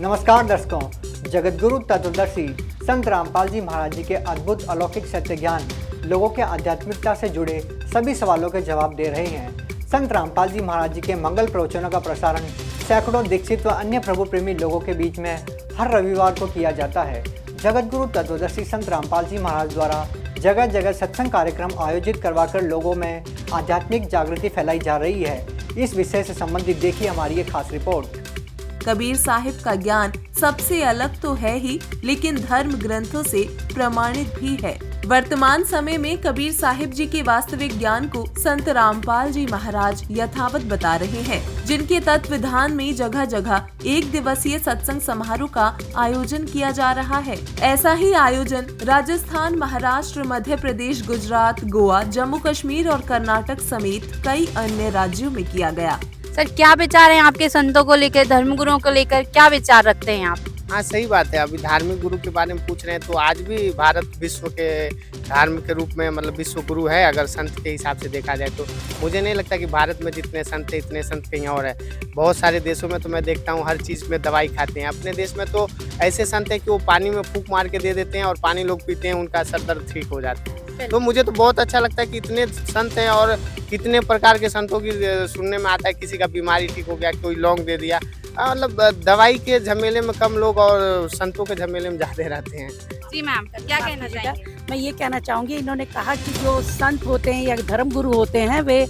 नमस्कार दर्शकों, जगतगुरु तत्वदर्शी संत रामपाल जी महाराज जी के अद्भुत अलौकिक सत्य ज्ञान लोगों के आध्यात्मिकता से जुड़े सभी सवालों के जवाब दे रहे हैं। संत रामपाल जी महाराज जी के मंगल प्रवचनों का प्रसारण सैकड़ों दीक्षित व अन्य प्रभु प्रेमी लोगों के बीच में हर रविवार को किया जाता है। जगतगुरु तत्वदर्शी संत रामपाल जी महाराज द्वारा जगह जगह सत्संग कार्यक्रम आयोजित करवाकर लोगों में आध्यात्मिक जागृति फैलाई जा रही है। इस विषय से संबंधित देखिए हमारी एक खास रिपोर्ट। कबीर साहिब का ज्ञान सबसे अलग तो है ही, लेकिन धर्म ग्रंथों से प्रमाणित भी है। वर्तमान समय में कबीर साहिब जी के वास्तविक ज्ञान को संत रामपाल जी महाराज यथावत बता रहे हैं, जिनके तत्व विधान में जगह जगह एक दिवसीय सत्संग समारोह का आयोजन किया जा रहा है। ऐसा ही आयोजन राजस्थान, महाराष्ट्र, मध्य प्रदेश, गुजरात, गोवा, जम्मू कश्मीर और कर्नाटक समेत कई अन्य राज्यों में किया गया। सर, क्या विचार हैं आपके संतों को लेकर, धर्मगुरुओं को लेकर, क्या विचार रखते हैं आप? हाँ, सही बात है। अभी धार्मिक गुरु के बारे में पूछ रहे हैं तो आज भी भारत विश्व के धर्म के रूप में मतलब विश्व गुरु है। अगर संत के हिसाब से देखा जाए तो मुझे नहीं लगता कि भारत में जितने संत है इतने संत कहीं और है। बहुत सारे देशों में तो मैं देखता हूँ हर चीज़ में दवाई खाते हैं। अपने देश में तो ऐसे संत हैं कि वो पानी में फूंक मार के दे देते हैं और पानी लोग पीते हैं, उनका सर दर्द ठीक हो जाता है। तो मुझे तो बहुत अच्छा लगता है कि इतने संत हैं और कितने प्रकार के संतों की सुनने में आता है। किसी का बीमारी ठीक हो गया, कोई लौंग दे दिया। मतलब दवाई के झमेले में कम लोग और संतों के झमेले में ज़्यादा रहते हैं। जी मैम, क्या कहना चाहेंगे? मैं ये कहना चाहूँगी, इन्होंने कहा कि जो संत होते हैं या धर्म गुरु होते हैं वे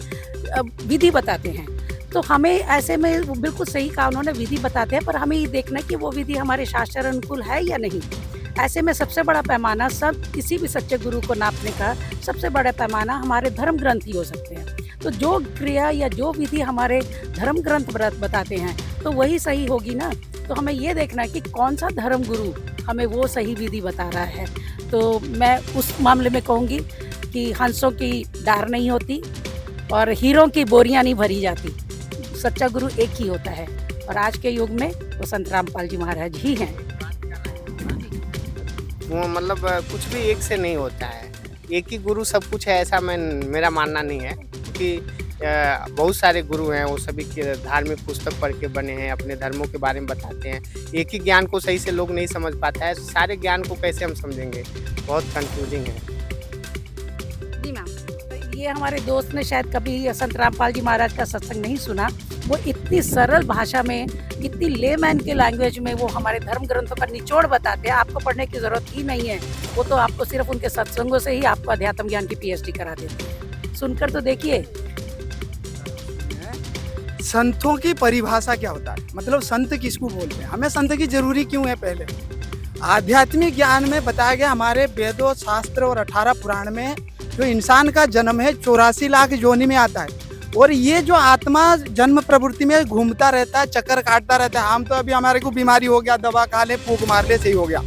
विधि बताते हैं, तो हमें ऐसे में बिल्कुल सही कहा उन्होंने, विधि बताते हैं, पर हमें ये देखना कि वो विधि हमारे शास्त्र अनुकूल है या नहीं। ऐसे में सबसे बड़ा पैमाना सब किसी भी सच्चे गुरु को नापने का सबसे बड़ा पैमाना हमारे धर्म ग्रंथ ही हो सकते हैं। तो जो क्रिया या जो विधि हमारे धर्म ग्रंथ बताते हैं तो वही सही होगी ना। तो हमें ये देखना है कि कौन सा धर्म गुरु हमें वो सही विधि बता रहा है। तो मैं उस मामले में कहूँगी कि हंसों की डार नहीं होती और हीरों की बोरियां नहीं भरी जाती। सच्चा गुरु एक ही होता है और आज के युग में वो संत रामपाल जी महाराज ही हैं। वो मतलब कुछ भी एक से नहीं होता है, एक ही गुरु सब कुछ है ऐसा मेरा मानना नहीं है। क्योंकि बहुत सारे गुरु हैं, वो सभी के धार्मिक पुस्तक पढ़ के बने हैं, अपने धर्मों के बारे में बताते हैं। एक ही ज्ञान को सही से लोग नहीं समझ पाता है, सारे ज्ञान को कैसे हम समझेंगे, बहुत कंफ्यूजिंग है। जी मैम, ये हमारे दोस्त ने शायद कभी संत रामपाल जी महाराज का सत्संग नहीं सुना। वो इतनी सरल भाषा में, इतनी लेमैन के लैंग्वेज में वो हमारे धर्म ग्रंथों का निचोड़ बताते हैं। आपको पढ़ने की जरूरत ही नहीं है, वो तो आपको सिर्फ उनके सत्संगों से ही आपको अध्यात्म ज्ञान की पीएचडी करा देते हैं। सुनकर तो देखिए। संतों की परिभाषा क्या होता है, मतलब संत किसको बोलते हैं, हमें संत की जरूरी क्यों है? पहले आध्यात्मिक ज्ञान में बताया गया हमारे वेदों, शास्त्र और 18 पुराण में जो इंसान का जन्म है 84 लाख योनि में आता है और ये जो आत्मा जन्म प्रवृत्ति में घूमता रहता है, चक्कर काटता रहता है। हम तो अभी हमारे को बीमारी हो गया, दवा खा ले, फूंक मार ले, सही हो गया।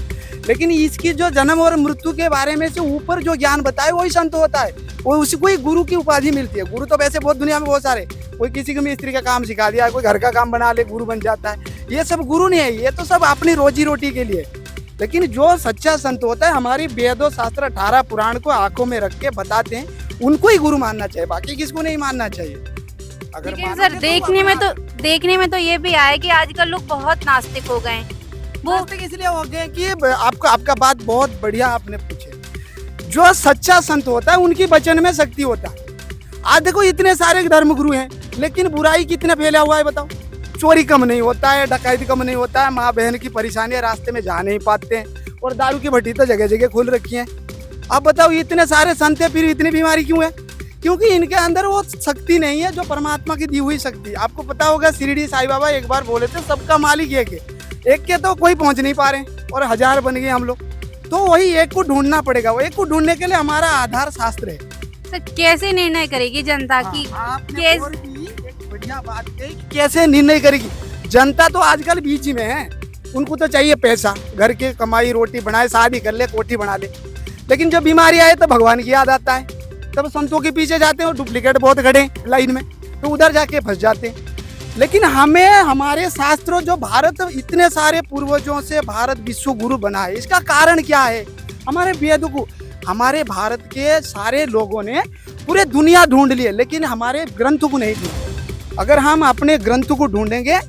लेकिन इसकी जो जन्म और मृत्यु के बारे में से ऊपर जो ज्ञान बताए वही संत होता है। वो उसी को ही गुरु की उपाधि मिलती है। गुरु तो वैसे बहुत दुनिया में बहुत सारे, कोई किसी को मिस्त्री का काम सिखा दिया, कोई घर का काम बना ले, गुरु बन जाता है। ये सब गुरु नहीं है, ये तो सब अपनी रोजी रोटी के लिए। लेकिन जो सच्चा संत होता है हमारी वेदों, शास्त्र, 18 पुराण को आंखों में रख के बताते हैं, उनको ही गुरु मानना चाहिए, बाकी किसको नहीं मानना चाहिए। अगर सर, देखने में तो ये भी आया कि आजकल लोग बहुत नास्तिक हो गए। वो नास्तिक इसलिए हो गए कि आपका बात बहुत बढ़िया आपने पूछे। जो सच्चा संत होता है उनकी वचन में शक्ति होता है। आज देखो इतने सारे धर्म गुरु हैं, लेकिन बुराई कितना फैला हुआ है बताओ। चोरी कम नहीं होता है, डकैती कम नहीं होता है, माँ बहन की परेशानियां रास्ते में जा नहीं पाते हैं और दारू की भट्टी तो जगह जगह खुल रखी है। अब बताओ इतने सारे संत है, फिर इतनी बीमारी क्यों है? क्योंकि इनके अंदर वो शक्ति नहीं है जो परमात्मा की दी हुई शक्ति। आपको पता होगा शिरडी साईं बाबा एक बार बोले थे सबका मालिक एक है, एक के तो कोई पहुंच नहीं पा रहे और 1000 बन गए हम लोग। तो वही एक को ढूंढना पड़ेगा। वो एक को ढूंढने के लिए हमारा आधार शास्त्र है। सर, कैसे निर्णय करेगी जनता की? बढ़िया बात है, कैसे निर्णय करेगी जनता? तो आजकल बीच में है, उनको तो चाहिए पैसा, घर की कमाई, रोटी बनाए, शादी कर ले, कोठी बना ले। लेकिन जब बीमारी आए तो भगवान की याद आता है, तब संतों के पीछे जाते हैं और डुप्लीकेट बहुत खड़े लाइन में, तो उधर जाके फंस जाते हैं। लेकिन हमें हमारे शास्त्रों, जो भारत इतने सारे पूर्वजों से भारत विश्व गुरु बना है, इसका कारण क्या है? हमारे वेद को, हमारे भारत के सारे लोगों ने पूरे दुनिया ढूंढ लिए, लेकिन हमारे ग्रंथ को नहीं ढूंढा। अगर हम अपने ग्रंथ को ढूंढेंगे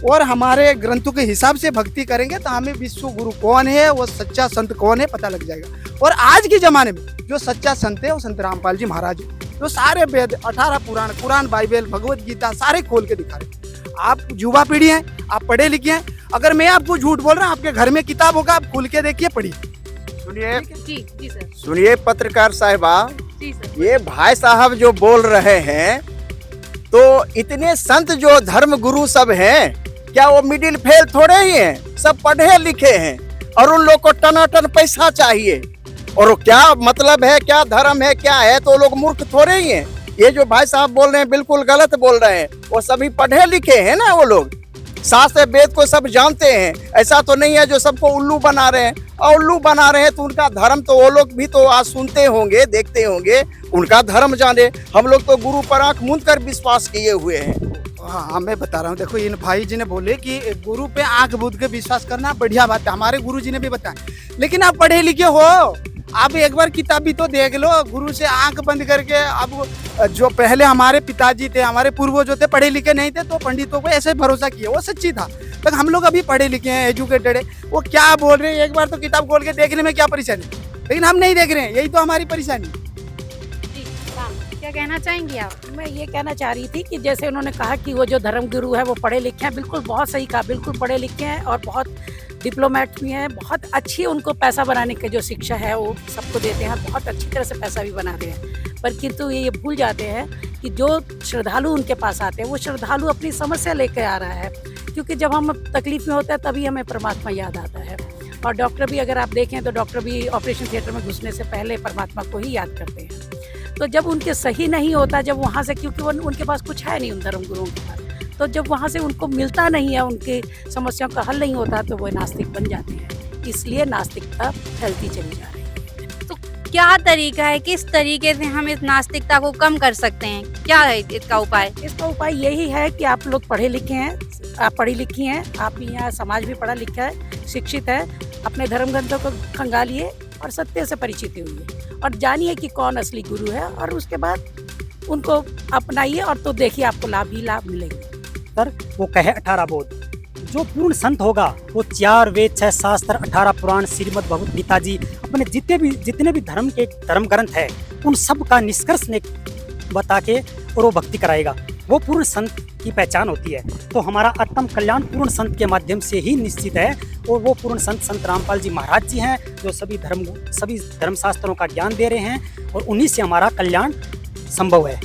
और हमारे ग्रंथों के हिसाब से भक्ति करेंगे तो हमें विश्व गुरु कौन है, वो सच्चा संत कौन है पता लग जाएगा। और आज के ज़माने में जो सच्चा संत है वो संत रामपाल जी महाराज है, जो सारे वेद 18 पुराण, कुरान, बाइबल, भगवत गीता सारे खोल के दिखा रहे। आप युवा पीढ़ी हैं, आप पढ़े लिखे हैं, अगर मैं आपको झूठ बोल रहा हूँ, आपके घर में किताब होगा, आप खोल के देखिए, पढ़िए। सुनिए जी जी सर। सुनिए पत्रकार साहिबा, जी सर। ये भाई साहब जो बोल रहे हैं, तो इतने संत जो धर्म गुरु सब हैं, क्या वो मिडिल फेल थोड़े ही हैं? सब पढ़े लिखे हैं और उन लोग को टनाटन पैसा चाहिए। और क्या मतलब है, क्या धर्म है, क्या है, तो लोग मूर्ख थोड़े ही हैं। ये जो भाई साहब बोल रहे हैं बिल्कुल गलत बोल रहे हैं। वो सभी पढ़े लिखे हैं ना, वो लोग शास्त्र वेद को सब जानते हैं। ऐसा तो नहीं है जो सबको उल्लू बना रहे हैं। और उल्लू बना रहे हैं तो उनका धर्म तो वो लोग भी तो आज सुनते होंगे, देखते होंगे, उनका धर्म जाने। हम लोग तो गुरु पर आंख मूंद कर विश्वास किए हुए हैं। हाँ, मैं बता रहा हूँ, देखो इन भाई जी ने बोले कि गुरु पे आंख बूंद के विश्वास करना बढ़िया बात है, हमारे गुरु जी ने भी बताया। लेकिन आप पढ़े लिखे हो, आप एक बार किताब भी तो देख लो। गुरु से आंख बंद करके, अब जो पहले हमारे पिताजी थे, हमारे पूर्वज जो थे, पढ़े लिखे नहीं थे, तो पंडितों को ऐसे भरोसा किया, वो सच्ची था। तक हम लोग अभी पढ़े लिखे हैं, एजुकेटेड है, वो क्या बोल रहे हैं, एक बार तो किताब खोल के देखने में क्या परेशानी, लेकिन हम नहीं देख रहे हैं, यही तो हमारी परेशानी। जी क्या कहना चाहेंगी आप? मैं ये कहना चाह रही थी कि जैसे उन्होंने कहा कि वो जो धर्म गुरु है वो पढ़े लिखे हैं, बिल्कुल बहुत सही कहा, बिल्कुल पढ़े लिखे हैं और बहुत डिप्लोमेट भी हैं, बहुत अच्छी उनको पैसा बनाने की जो शिक्षा है वो सबको देते हैं, बहुत अच्छी तरह से पैसा भी बना रहे हैं। पर किंतु ये भूल जाते हैं कि जो श्रद्धालु उनके पास आते हैं वो श्रद्धालु अपनी समस्या लेकर आ रहा है, क्योंकि जब हम तकलीफ में होते हैं तभी हमें परमात्मा याद आता है। और डॉक्टर भी अगर आप देखें तो डॉक्टर भी ऑपरेशन थिएटर में घुसने से पहले परमात्मा को ही याद करते हैं। तो जब उनके सही नहीं होता, जब वहाँ से, क्योंकि वो उनके पास कुछ है नहीं उन धर्म गुरुओं के पास, तो जब वहाँ से उनको मिलता नहीं है, उनकी समस्याओं का हल नहीं होता, तो वो नास्तिक बन जाते हैं। इसलिए नास्तिकता फैलती चली जा रही है। तो क्या तरीका है, किस तरीके से हम इस नास्तिकता को कम कर सकते हैं? क्या है इसका उपाय? इसका उपाय यही है कि आप लोग पढ़े लिखे हैं, आप पढ़ी लिखी हैं, आप भी यहाँ समाज भी पढ़ा लिखा है, शिक्षित है, अपने धर्म ग्रंथों को खंगालिए और सत्य से परिचित हुई और जानिए कि कौन असली गुरु है, और उसके बाद उनको अपनाइए और तो देखिए आपको लाभ ही लाभ मिलेंगे। सर वो कहे 18 बोध, जो पूर्ण संत होगा वो 4 वेद 6 शास्त्र 18 पुराण श्रीमद् भगवत गीता जी अपने जितने भी धर्म के धर्म ग्रंथ है उन सब का निष्कर्ष ने बता के और वो भक्ति कराएगा। वो पूर्ण संत की पहचान होती है। तो हमारा आत्म कल्याण पूर्ण संत के माध्यम से ही निश्चित है। और वो पूर्ण संत संत रामपाल जी महाराज जी हैं, जो सभी धर्म शास्त्रों का ज्ञान दे रहे हैं और उन्हीं से हमारा कल्याण संभव है।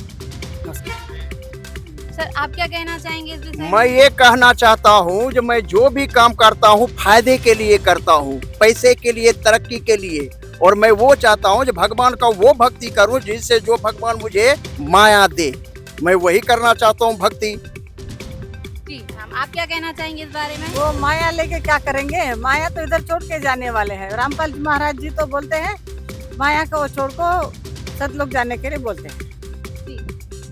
सर आप क्या कहना चाहेंगे इस विषय में? मैं ये कहना चाहता हूँ, जो मैं जो भी काम करता हूँ फायदे के लिए करता हूँ, पैसे के लिए, तरक्की के लिए। और मैं वो चाहता हूँ जो भगवान का वो भक्ति करूँ जिससे जो भगवान मुझे माया दे, मैं वही करना चाहता हूँ भक्ति। जी आप क्या कहना चाहेंगे इस बारे में? वो माया लेके क्या करेंगे, माया तो इधर छोड़ के जाने वाले हैं। रामपाल जी महाराज जी तो बोलते हैं माया को वो छोड़ को सतलोक जाने के लिए बोलते हैं। जी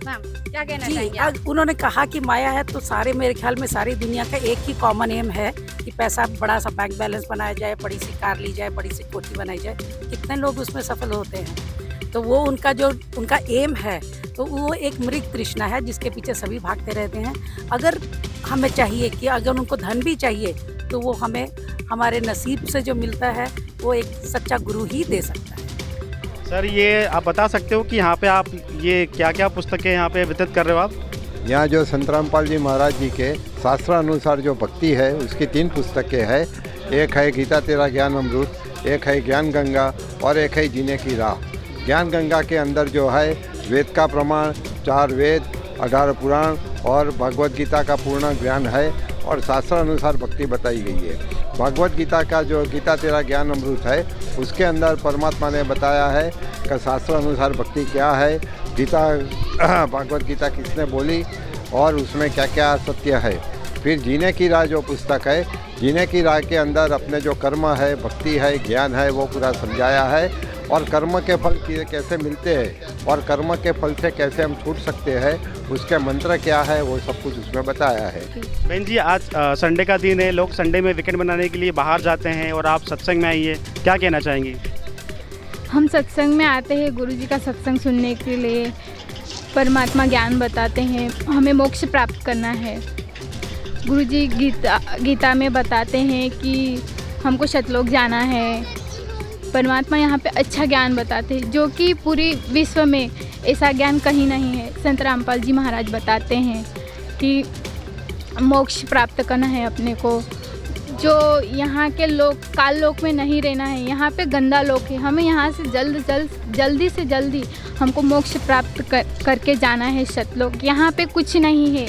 मैम क्या कहना जी, चाहेंगे आप? उन्होंने कहा कि माया है, तो सारे मेरे ख्याल में सारी दुनिया का एक ही कॉमन एम है कि पैसा, बड़ा सा बैंक बैलेंस बनाया जाए, बड़ी सी कार ली जाए, बड़ी सी कोठी बनाई जाए। कितने लोग उसमें सफल होते हैं? तो वो उनका एम है, तो वो एक मृग तृष्णा है जिसके पीछे सभी भागते रहते हैं। अगर हमें चाहिए कि अगर उनको धन भी चाहिए तो वो हमें हमारे नसीब से जो मिलता है वो एक सच्चा गुरु ही दे सकता है। सर ये आप बता सकते हो कि यहाँ पे आप ये क्या क्या पुस्तकें यहाँ पे वितरित कर रहे हो आप? यहाँ जो संत रामपाल जी महाराज जी के शास्त्रानुसार जो भक्ति है उसकी 3 पुस्तकें हैं। एक है गीता तेरा ज्ञान अमृत, एक है ज्ञान गंगा और एक है जीने की राह। ज्ञान गंगा के अंदर जो है वेद का प्रमाण, 4 वेद, 18 पुराण और भगवत गीता का पूर्ण ज्ञान है और शास्त्रानुसार भक्ति बताई गई है। भगवत गीता का जो गीता तेरा ज्ञान अमृत है उसके अंदर परमात्मा ने बताया है कि शास्त्रानुसार भक्ति क्या है, गीता भगवत गीता किसने बोली और उसमें क्या क्या सत्य है। फिर जीने की राह जो पुस्तक है, जीने की राह के अंदर अपने जो कर्म है, भक्ति है, ज्ञान है, वो पूरा समझाया है और कर्म के फल कैसे मिलते हैं और कर्म के फल से कैसे हम छूट सकते हैं, उसके मंत्र क्या है, वो सब कुछ उसमें बताया है। बहन जी आज संडे का दिन है, लोग संडे में वीकेंड बनाने के लिए बाहर जाते हैं और आप सत्संग में आइए, क्या कहना चाहेंगी? हम सत्संग में आते हैं गुरु जी का सत्संग सुनने के लिए, परमात्मा ज्ञान बताते हैं, हमें मोक्ष प्राप्त करना है। गुरुजी गीता में बताते हैं कि हमको सतलोक जाना है। परमात्मा यहाँ पे अच्छा ज्ञान बताते हैं जो कि पूरी विश्व में ऐसा ज्ञान कहीं नहीं है। संत रामपाल जी महाराज बताते हैं कि मोक्ष प्राप्त करना है अपने को, जो यहाँ के लोग काल लोक में नहीं रहना है, यहाँ पे गंदा लोक है। हमें यहाँ से जल्दी से जल्दी हमको मोक्ष प्राप्त करके जाना है सतलोक। यहाँ पे कुछ नहीं है,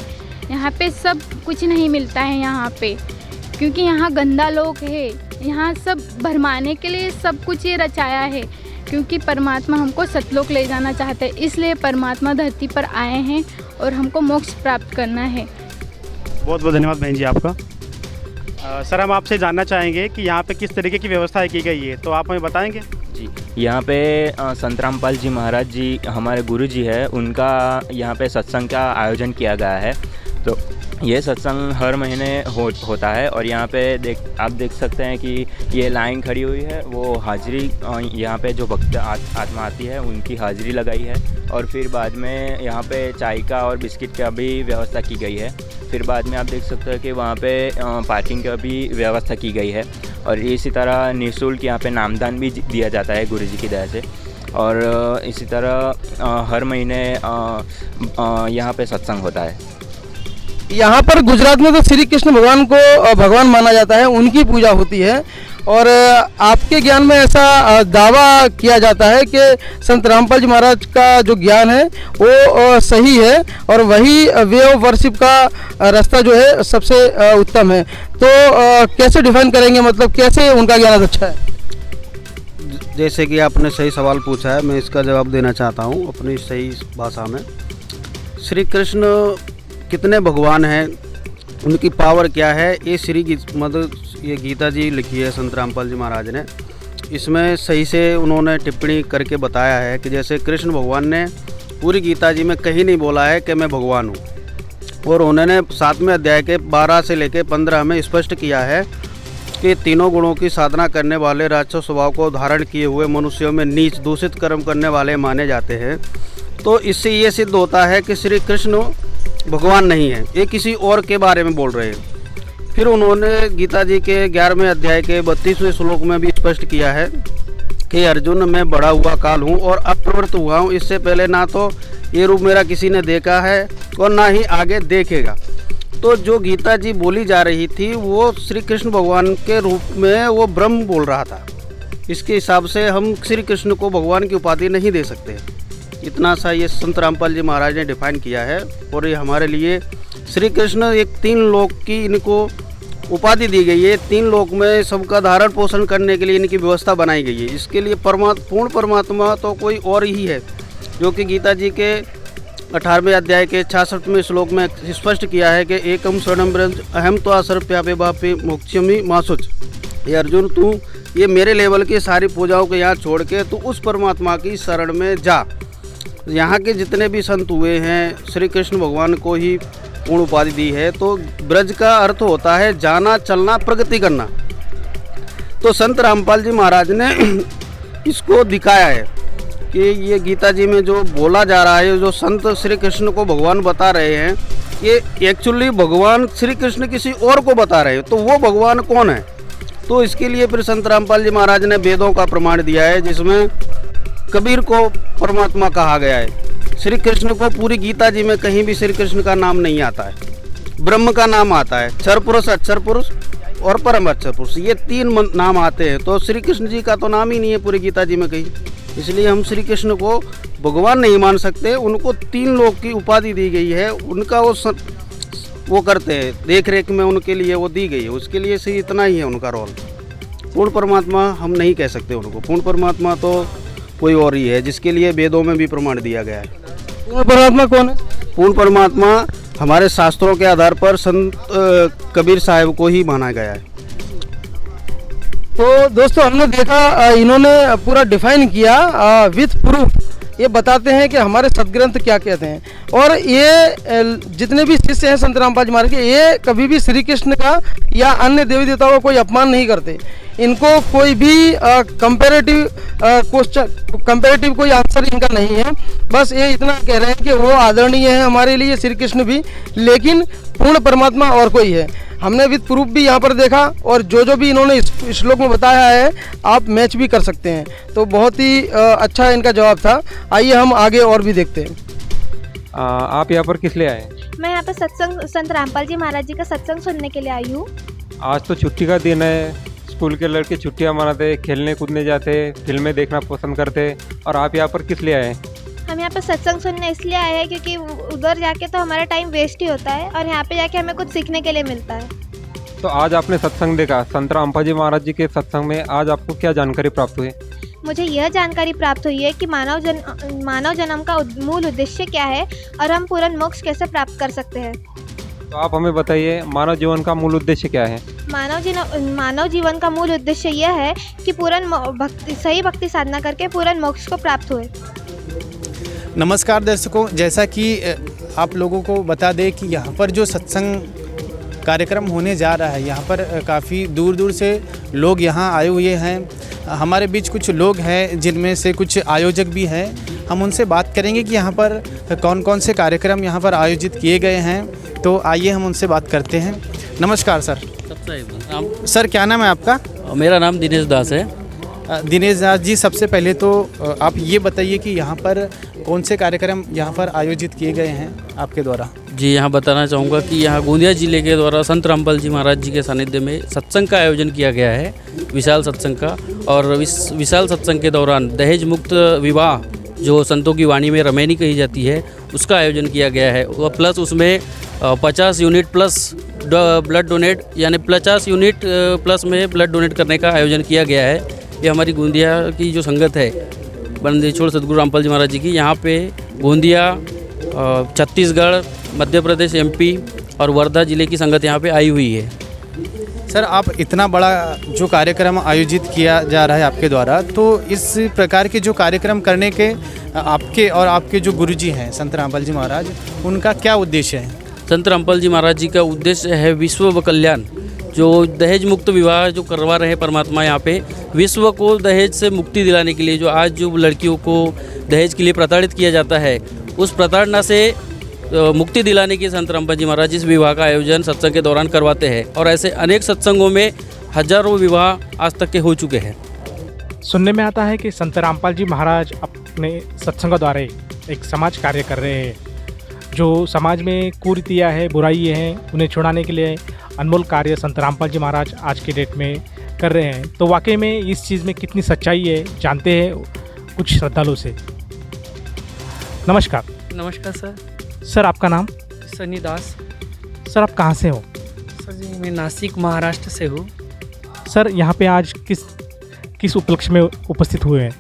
यहाँ पे सब कुछ नहीं मिलता है यहाँ पे, क्योंकि यहाँ गंदा लोक है। यहाँ सब भरमाने के लिए सब कुछ ये रचाया है, क्योंकि परमात्मा हमको सतलोक ले जाना चाहते हैं। इसलिए परमात्मा धरती पर आए हैं और हमको मोक्ष प्राप्त करना है। बहुत बहुत धन्यवाद बहन जी आपका। सर, हम आपसे जानना चाहेंगे कि यहाँ पे किस तरीके की व्यवस्था की गई है, तो आप हमें बताएंगे? जी, यहाँ पे संत रामपाल जी महाराज जी हमारे गुरु जी है, उनका यहाँ पे सत्संग का आयोजन किया गया है। तो ये सत्संग हर महीने होता है और यहाँ पे आप देख सकते हैं कि ये लाइन खड़ी हुई है, वो हाजिरी यहाँ पे जो भक्त आत्मा आती है उनकी हाजिरी लगाई है। और फिर बाद में यहाँ पे चाय का और बिस्किट का भी व्यवस्था की गई है। फिर बाद में आप देख सकते हैं कि वहाँ पे पार्किंग का भी व्यवस्था की गई है। और इसी तरह निःशुल्क यहाँ पे नामदान भी दिया जाता है गुरु जी की दया से। और इसी तरह हर महीने यहाँ पे सत्संग होता है। यहाँ पर गुजरात में तो श्री कृष्ण भगवान को भगवान माना जाता है, उनकी पूजा होती है। और आपके ज्ञान में ऐसा दावा किया जाता है कि संत रामपाल जी महाराज का जो ज्ञान है वो सही है और वही वे ऑफ वर्शिप का रास्ता जो है सबसे उत्तम है। तो कैसे डिफाइन करेंगे, मतलब कैसे उनका ज्ञान अच्छा है? जैसे कि आपने सही सवाल पूछा है, मैं इसका जवाब देना चाहता हूँ अपनी सही भाषा में। श्री कृष्ण कितने भगवान हैं, उनकी पावर क्या है, ये मतलब ये गीता जी लिखी है संत रामपाल जी महाराज ने। इसमें सही से उन्होंने टिप्पणी करके बताया है कि जैसे कृष्ण भगवान ने पूरी गीता जी में कहीं नहीं बोला है कि मैं भगवान हूँ। और उन्होंने 7वें अध्याय के 12 से लेकर 15 में स्पष्ट किया है कि तीनों गुणों की साधना करने वाले राक्षस स्वभाव को धारण किए हुए मनुष्यों में नीच दूषित कर्म करने वाले माने जाते हैं। तो इससे ये सिद्ध होता है कि श्री कृष्ण भगवान नहीं है, ये किसी और के बारे में बोल रहे हैं। फिर उन्होंने गीता जी के 11वें अध्याय के 32वें श्लोक में भी स्पष्ट किया है कि अर्जुन मैं बढ़ा हुआ काल हूँ और अप्रवृत्त हुआ हूँ, इससे पहले ना तो ये रूप मेरा किसी ने देखा है और ना ही आगे देखेगा। तो जो गीता जी बोली जा रही थी वो श्री कृष्ण भगवान के रूप में वो ब्रह्म बोल रहा था। इसके हिसाब से हम श्री कृष्ण को भगवान की उपाधि नहीं दे सकते। इतना सा ये संत रामपाल जी महाराज ने डिफाइन किया है। और ये हमारे लिए श्री कृष्ण एक 3 लोक की इनको उपाधि दी गई है। 3 लोक में सबका धारण पोषण करने के लिए इनकी व्यवस्था बनाई गई है। इसके लिए पूर्ण परमात्मा तो कोई और ही है, जो कि गीता जी के 18वें अध्याय के 66वें श्लोक में स्पष्ट किया है कि एकम शरणम ब्रज अहम तो असर्प्यापे बापे मोक्षमी मासुच। ये अर्जुन, तू ये मेरे लेवल की सारी पूजाओं को यहाँ छोड़ के तू उस परमात्मा की शरण में जा। यहाँ के जितने भी संत हुए हैं श्री कृष्ण भगवान को ही पूर्ण उपाधि दी है। तो ब्रज का अर्थ होता है जाना, चलना, प्रगति करना। तो संत रामपाल जी महाराज ने इसको दिखाया है कि ये गीता जी में जो बोला जा रहा है, जो संत श्री कृष्ण को भगवान बता रहे हैं, ये एक्चुअली भगवान श्री कृष्ण किसी और को बता रहे हैं। तो वो भगवान कौन है? तो इसके लिए फिर संत रामपाल जी महाराज ने वेदों का प्रमाण दिया है, जिसमें कबीर को परमात्मा कहा गया है। श्री कृष्ण को पूरी गीता जी में कहीं भी श्री कृष्ण का नाम नहीं आता है, ब्रह्म का नाम आता है, क्षर पुरुष, अक्षर पुरुष और परम अक्षर पुरुष, ये 3 नाम आते हैं। तो श्री कृष्ण जी का तो नाम ही नहीं है पूरी गीता जी में कहीं। इसलिए हम श्री कृष्ण को भगवान नहीं मान सकते। उनको 3 लोक की उपाधि दी गई है, उनका वो करते हैं, देख रेख में उनके लिए वो दी गई है। उसके लिए से इतना ही है उनका रोल। पूर्ण परमात्मा हम नहीं कह सकते उनको। पूर्ण परमात्मा तो कोई और ही है, जिसके लिए वेदों में भी प्रमाण दिया गया है। पूर्ण परमात्मा कौन है? पूर्ण परमात्मा हमारे शास्त्रों के आधार पर संत कबीर साहब को ही माना गया है। तो दोस्तों हमने देखा, इन्होंने पूरा डिफाइन किया विथ प्रूफ ये बताते हैं कि हमारे सदग्रंथ क्या कहते हैं। और ये जितने भी शिष्य हैं संत रामपाल जी महाराज के, ये कभी भी श्री कृष्ण का या अन्य देवी देवताओं का कोई अपमान नहीं करते। इनको कोई भी कंपेरेटिव कोई आंसर इनका नहीं है। बस ये इतना कह रहे हैं कि वो आदरणीय है हमारे लिए श्री कृष्ण भी, लेकिन पूर्ण परमात्मा और कोई है। हमने विद प्रूफ भी यहाँ पर देखा, और जो भी इन्होंने इस श्लोक में बताया है आप मैच भी कर सकते हैं। तो बहुत ही अच्छा इनका जवाब था। आइए हम आगे और भी देखते हैं। आप यहाँ पर किस लिए आए? मैं यहाँ पर सत्संग संत रामपाल जी महाराज जी का सत्संग सुनने के लिए आई हूँ। आज तो छुट्टी का दिन है, स्कूल के लड़के छुट्टियाँ मनाते, खेलने कूदने जाते, फिल्में देखना पसंद करते, और आप यहाँ पर किस लिए आए? हम यहाँ पर सत्संग सुनने इसलिए आए हैं क्योंकि उधर जाके तो हमारा टाइम वेस्ट ही होता है और यहाँ पे जाके हमें कुछ सीखने के लिए मिलता है। तो आज आपने सत्संग देखा, संत रामपाल जी महाराज जी के सत्संग में आज आपको क्या जानकारी प्राप्त हुई? मुझे यह जानकारी प्राप्त हुई है कि मानव जन्म का मूल उद्देश्य क्या है और हम पूर्ण मोक्ष कैसे प्राप्त कर सकते हैं। तो आप हमें बताइए, मानव जीवन का मूल उद्देश्य क्या है? मानव जीवन का मूल उद्देश्य यह है कि सही भक्ति साधना करके पूर्ण मोक्ष को प्राप्त हुए। नमस्कार दर्शकों, जैसा कि आप लोगों को बता दें कि यहाँ पर जो सत्संग कार्यक्रम होने जा रहा है, यहाँ पर काफ़ी दूर दूर से लोग यहाँ आए हुए हैं। हमारे बीच कुछ लोग हैं जिनमें से कुछ आयोजक भी हैं। हम उनसे बात करेंगे कि यहाँ पर कौन कौन से कार्यक्रम यहाँ पर आयोजित किए गए हैं। तो आइए हम उनसे बात करते हैं। नमस्कार सर। सर क्या नाम है आपका? मेरा नाम दिनेश दास है। दिनेश दास जी, सबसे पहले तो आप ये बताइए कि यहाँ पर कौन से कार्यक्रम यहाँ पर आयोजित किए गए हैं आपके द्वारा? जी, यहाँ बताना चाहूँगा कि यहाँ गोंदिया जिले के द्वारा संत रामपाल जी महाराज जी के सानिध्य में सत्संग का आयोजन किया गया है, विशाल सत्संग का। और विशाल सत्संग के दौरान दहेज मुक्त विवाह जो संतों की वाणी में रमैनी कही जाती है, उसका आयोजन किया गया है। और प्लस उसमें 50 यूनिट प्लस ब्लड डोनेट, यानी 50 यूनिट प्लस में ब्लड डोनेट करने का आयोजन किया गया है। ये हमारी गोंदिया की जो संगत है बंदेश्वर सदगुरु रामपाल जी महाराज जी की, यहाँ पे गोंदिया, छत्तीसगढ़, मध्य प्रदेश, एमपी और वर्धा जिले की संगत यहाँ पे आई हुई है। सर, आप इतना बड़ा जो कार्यक्रम आयोजित किया जा रहा है आपके द्वारा, तो इस प्रकार के जो कार्यक्रम करने के आपके और आपके जो गुरुजी हैं संत रामपाल जी महाराज, उनका क्या उद्देश्य है? संत रामपाल जी महाराज जी का उद्देश्य है विश्व कल्याण। जो दहेज मुक्त विवाह जो करवा रहे हैं परमात्मा, यहाँ पे विश्व को दहेज से मुक्ति दिलाने के लिए, जो आज जो लड़कियों को दहेज के लिए प्रताड़ित किया जाता है, उस प्रताड़ना से मुक्ति दिलाने के संत रामपाल जी महाराज इस विवाह का आयोजन सत्संग के दौरान करवाते हैं। और ऐसे अनेक सत्संगों में हजारों विवाह आज तक के हो चुके हैं। सुनने में आता है कि संत रामपाल जी महाराज अपने सत्संगों द्वारा एक समाज कार्य कर रहे हैं। जो समाज में कुरीतियाँ है, बुराई है, उन्हें छुड़ाने के लिए अनमोल कार्य संत रामपाल जी महाराज आज के डेट में कर रहे हैं। तो वाकई में इस चीज़ में कितनी सच्चाई है, जानते हैं कुछ श्रद्धालुओं से। नमस्कार। नमस्कार सर। सर आपका नाम? सनी दास। सर आप कहाँ से हो? सर जी, मैं नासिक महाराष्ट्र से हूँ। सर यहाँ पे आज किस उपलक्ष्य में उपस्थित हुए हैं?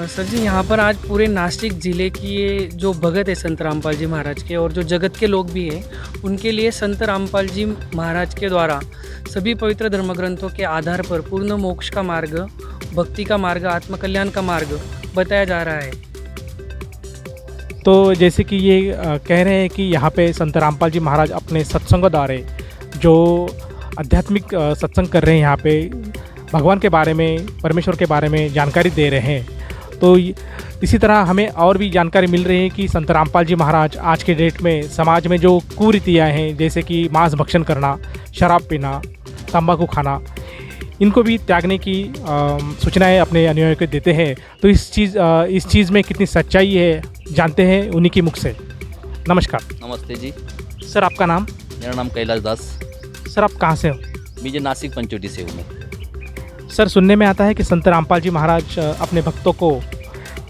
सर जी, यहाँ पर आज पूरे नासिक ज़िले की ये जो भगत है संत रामपाल जी महाराज के, और जो जगत के लोग भी हैं, उनके लिए संत रामपाल जी महाराज के द्वारा सभी पवित्र धर्म ग्रंथों के आधार पर पूर्ण मोक्ष का मार्ग, भक्ति का मार्ग, आत्मकल्याण का मार्ग बताया जा रहा है। तो जैसे कि ये कह रहे हैं कि यहाँ पे संत रामपाल जी महाराज अपने सत्संगों द्वारा जो आध्यात्मिक सत्संग कर रहे हैं, यहाँ पे भगवान के बारे में, परमेश्वर के बारे में जानकारी दे रहे हैं। तो इसी तरह हमें और भी जानकारी मिल रही है कि संत रामपाल जी महाराज आज के डेट में समाज में जो कुरीतियाँ हैं, जैसे कि मांस भक्षण करना, शराब पीना, तंबाकू खाना, इनको भी त्यागने की सूचनाएं अपने अनुयायियों को देते हैं। तो इस चीज़ में कितनी सच्चाई है, जानते हैं उन्हीं के मुख से। नमस्कार। नमस्ते जी। सर आपका नाम? मेरा नाम कैलाश दास। सर आप कहाँ से हो? मैं नासिक पंचवटी से हूँ। सर सुनने में आता है कि संत रामपाल जी महाराज अपने भक्तों को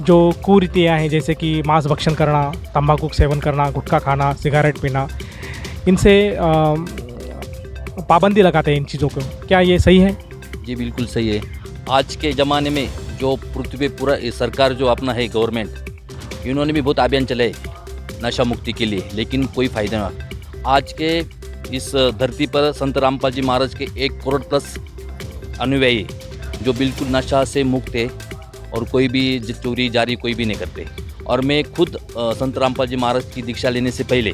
जो कुरीतियाँ हैं, जैसे कि मांस भक्षण करना, तंबाकू सेवन करना, गुटखा खाना, सिगरेट पीना, इनसे पाबंदी लगाते हैं इन चीज़ों को, क्या ये सही है? जी बिल्कुल सही है। आज के ज़माने में जो पृथ्वी पे पूरा सरकार जो अपना है गवर्नमेंट, इन्होंने भी बहुत अभियान चलाए नशा मुक्ति के लिए, लेकिन कोई फ़ायदा ना। आज के इस धरती पर संत रामपाल जी महाराज के 1 करोड़ प्लस अनुयायी जो बिल्कुल नशा से मुक्त है, और कोई भी चोरी जारी कोई भी नहीं करते। और मैं खुद संत रामपाल जी महाराज की दीक्षा लेने से पहले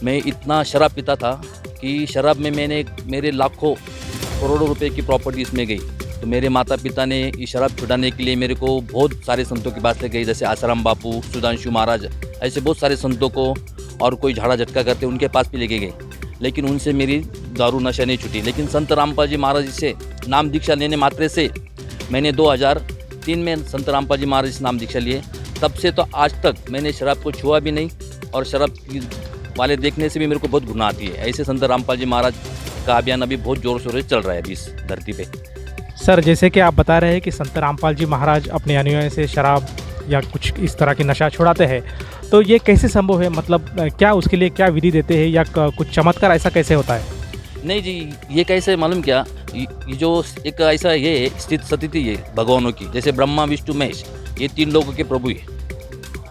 मैं इतना शराब पीता था कि शराब में मेरे लाखों करोड़ों रुपए की प्रॉपर्टी इसमें गई। तो मेरे माता पिता ने ये शराब छुड़ाने के लिए मेरे को बहुत सारे संतों के पास ले गए, जैसे आसाराम बापू, सुधांशु महाराज, ऐसे बहुत सारे संतों को, और कोई झाड़ा झटका करते उनके पास भी लेके गए, लेकिन उनसे मेरी दारू नशा नहीं छूटी। लेकिन संत रामपाल जी महाराज से नाम दीक्षा लेने मात्रे से मैंने 2003 में संत रामपाल जी महाराज से नाम दीक्षा लिए, तब से तो आज तक मैंने शराब को छुआ भी नहीं, और शराब वाले देखने से भी मेरे को बहुत घृणा आती है। ऐसे संत रामपाल जी महाराज का अभियान अभी बहुत जोर शोर से चल रहा है अभी इस धरती पे। सर, जैसे कि आप बता रहे हैं कि संत रामपाल जी महाराज अपने अनुयायियों से शराब या कुछ इस तरह की नशा छुड़ाते हैं, तो ये कैसे संभव है? मतलब क्या उसके लिए क्या विधि देते हैं या कुछ चमत्कार ऐसा कैसे होता है? नहीं जी, ये कैसे मालूम क्या, ये जो एक ऐसा ये स्थिति है भगवानों की, जैसे ब्रह्मा विष्णु महेश, ये 3 लोगों के प्रभु है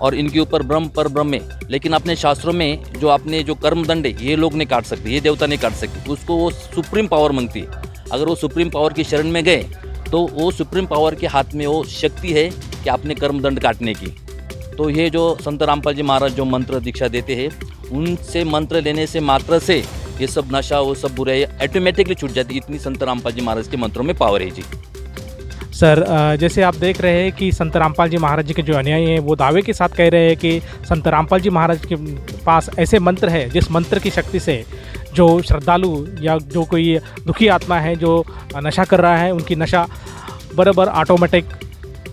और इनके ऊपर ब्रह्म पर ब्रह्म है। लेकिन अपने शास्त्रों में जो आपने जो कर्मदंड है ये लोग नहीं काट सकते, ये देवता नहीं काट सकते, उसको वो सुप्रीम पावर मांगती है। अगर वो सुप्रीम पावर की शरण में गए तो वो सुप्रीम पावर के हाथ में वो शक्ति है कि अपने कर्मदंड काटने की। तो ये जो संत रामपाल जी महाराज जो मंत्र दीक्षा देते हैं, उनसे मंत्र लेने से मात्र से ये सब नशा वो सब बुराई ऑटोमेटिकली छूट जाती है। इतनी संत रामपाल जी महाराज के मंत्रों में पावर है जी। सर, जैसे आप देख रहे हैं कि संत रामपाल जी महाराज जी के जो अनुयायी हैं वो दावे के साथ कह रहे हैं कि संत रामपाल जी महाराज के पास ऐसे मंत्र है जिस मंत्र की शक्ति से जो श्रद्धालु या जो कोई दुखी आत्मा है जो नशा कर रहा है, उनकी नशा बराबर ऑटोमेटिक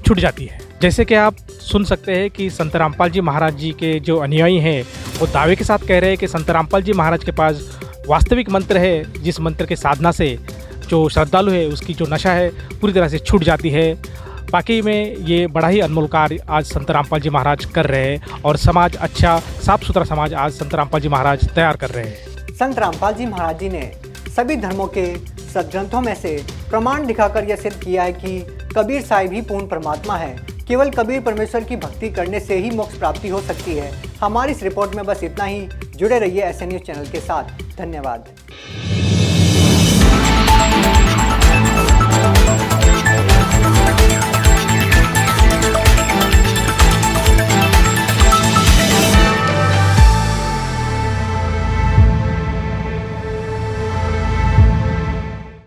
छूट जाती है। जैसे कि आप सुन सकते हैं कि संत रामपाल जी महाराज जी के जो अनुयायी हैं वो दावे के साथ कह रहे हैं कि संत रामपाल जी महाराज के पास वास्तविक मंत्र है, जिस मंत्र के साधना से जो श्रद्धालु है उसकी जो नशा है पूरी तरह से छूट जाती है। बाकी में ये बड़ा ही अनमोल कार्य आज संत रामपाल जी महाराज कर रहे हैं और समाज अच्छा साफ सुथरा समाज आज संत रामपाल जी महाराज तैयार कर रहे हैं। संत रामपाल जी महाराज जी ने सभी धर्मों के सद्ग्रंथों में से प्रमाण दिखाकर यह सिद्ध किया है कि कबीर साहिब ही पूर्ण परमात्मा है। केवल कबीर परमेश्वर की भक्ति करने से ही मोक्ष प्राप्ति हो सकती है। हमारी इस रिपोर्ट में बस इतना ही। जुड़े रहिए SN न्यूज़ चैनल के साथ। धन्यवाद।